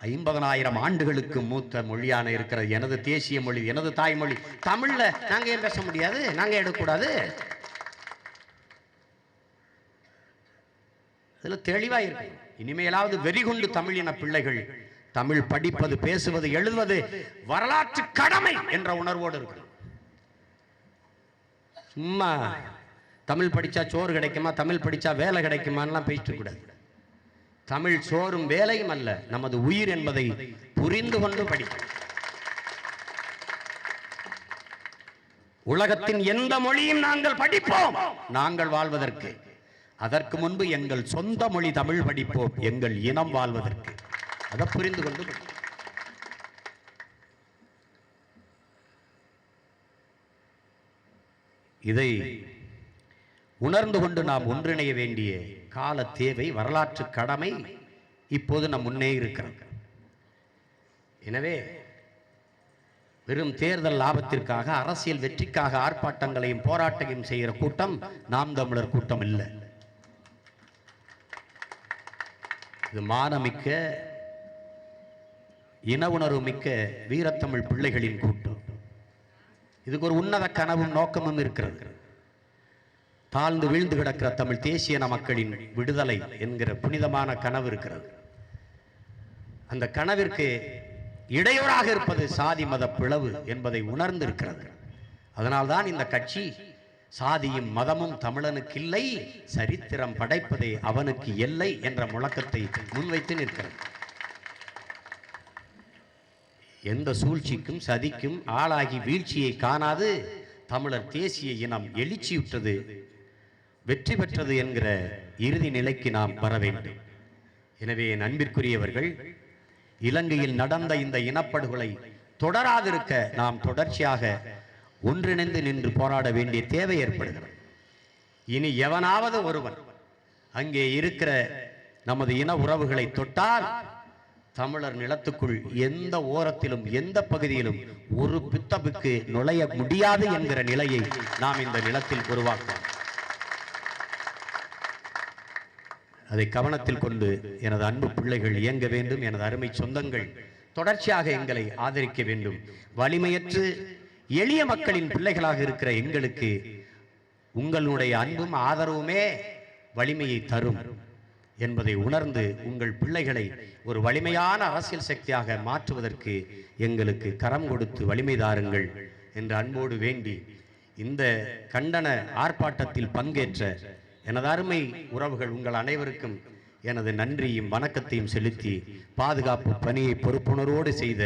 50,000 ஆண்டுகளுக்கு மூத்த மொழியான இருக்கிற எனது தேசிய மொழி, எனது தாய்மொழி தமிழ்ல நாங்க ஏன் பேச முடியாது? நாங்க எடுக்கக்கூடாது? இதுல தெளிவா இருக்கு. இனிமேலாவது வெறிகொண்டு தமிழின பிள்ளைகள் தமிழ் படிப்பது, பேசுவது, எழுதுவது வரலாற்று கடமை என்ற உணர்வோடு இருக்கு. சும்மா தமிழ் படிச்சா சோறு கிடைக்குமா, தமிழ் படிச்சா வேலை கிடைக்குமான்லாம் பேசிட்டு கூடாது. தமிழ் சோறும் வேலையும் அல்ல, நமது உயிர் என்பதை புரிந்து கொண்டு படிக்கும். உலகத்தின் எந்த மொழியும் நாங்கள் படிப்போம் நாங்கள் வாழ்வதற்கு. அதற்கு முன்பு எங்கள் சொந்த மொழி தமிழ் படிப்போம் எங்கள் இனம் வாழ்வதற்கு. அதை புரிந்து கொண்டு இதை உணர்ந்து கொண்டு நாம் ஒன்றிணைய வேண்டிய கால தேவை, வரலாற்று கடமை இப்போது நம் முன்னே இருக்கிறது. எனவே வெறும் தேர்தல் லாபத்திற்காக, அரசியல் வெற்றிக்காக ஆர்ப்பாட்டங்களையும் போராட்டங்களையும் செய்கிற கூட்டம் நாம் தமிழர் கூட்டம் இல்லை. இது மானமிக்க, இன உணர்வு மிக்க வீரத்தமிழ் பிள்ளைகளின் கூட்டம். இதுக்கு ஒரு உன்னத கனவும் நோக்கமும் இருக்கிறது. தாழ்ந்து வீழ்ந்து கிடக்கிற தமிழ் தேசிய மக்களின் விடுதலை என்கிற புனிதமான கனவு இருக்கிறது. அந்த கனவிற்கு இடையூறாக இருப்பது சாதி மத பிளவு என்பதை உணர்ந்து இருக்கிறது. அதனால்தான் இந்த கட்சி சாதியும் மதமும் தமிழனுக்கு இல்லை, சரித்திரம் படைப்பதே அவனுக்கு எல்லை என்ற முழக்கத்தை முன்வைத்து நிற்கிறது. எந்த சூழ்ச்சிக்கும் சதிக்கும் ஆளாகி வீழ்ச்சியை காணாது தமிழர் தேசிய இனம் எழுச்சியுற்றது, வெற்றி பெற்றது என்கிற இறுதி நிலைக்கு நாம் வர வேண்டும். எனவே என் அன்பிற்குரியவர்கள், இலங்கையில் நடந்த இந்த இனப்படுகொலை தொடராதிருக்க நாம் தொடர்ச்சியாக ஒன்றிணைந்து நின்று போராட வேண்டிய தேவை ஏற்படுகிறது. இனி எவனாவது ஒருவன் அங்கே இருக்கிற நமது இன உறவுகளை தொட்டால் தமிழர் நிலத்துக்குள் எந்த ஓரத்திலும் எந்த பகுதியிலும் ஒரு பித்தப்புக்கு நுழைய முடியாது என்கிற நிலையை நாம் இந்த நிலத்தில் உருவாக்குவோம். அதை கவனத்தில் கொண்டு எனது அன்பு பிள்ளைகள் இயங்க வேண்டும். எனது அருமை சொந்தங்கள் தொடர்ச்சியாக எங்களை ஆதரிக்க வேண்டும். வலிமையற்று எளிய மக்களின் பிள்ளைகளாக இருக்கிற எங்களுக்கு உங்களுடைய அன்பும் ஆதரவுமே வலிமையை தரும். என்பதை உணர்ந்து உங்கள் பிள்ளைகளை ஒரு வலிமையான அரசியல் சக்தியாக மாற்றுவதற்கு எங்களுக்கு கரம் கொடுத்து வலிமை தாருங்கள் என்று அன்போடு வேண்டி இந்த கண்டன ஆர்ப்பாட்டத்தில் பங்கேற்ற எனது அருமை உறவுகள் உங்கள் அனைவருக்கும் எனது நன்றியும் வணக்கத்தையும் செலுத்தி பாதுகாப்பு பணியை பொறுப்புணர்வோடு செய்த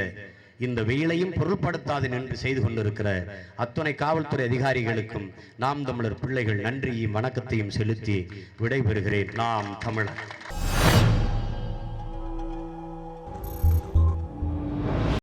இந்த வெயிலையும் பொருள்படுத்தாது நின்று செய்து கொண்டிருக்கிற அத்துணை காவல்துறை அதிகாரிகளுக்கும் நாம் தமிழர் பிள்ளைகள் நன்றியும் வணக்கத்தையும் செலுத்தி விடைபெறுகிறேன். நாம் தமிழர்.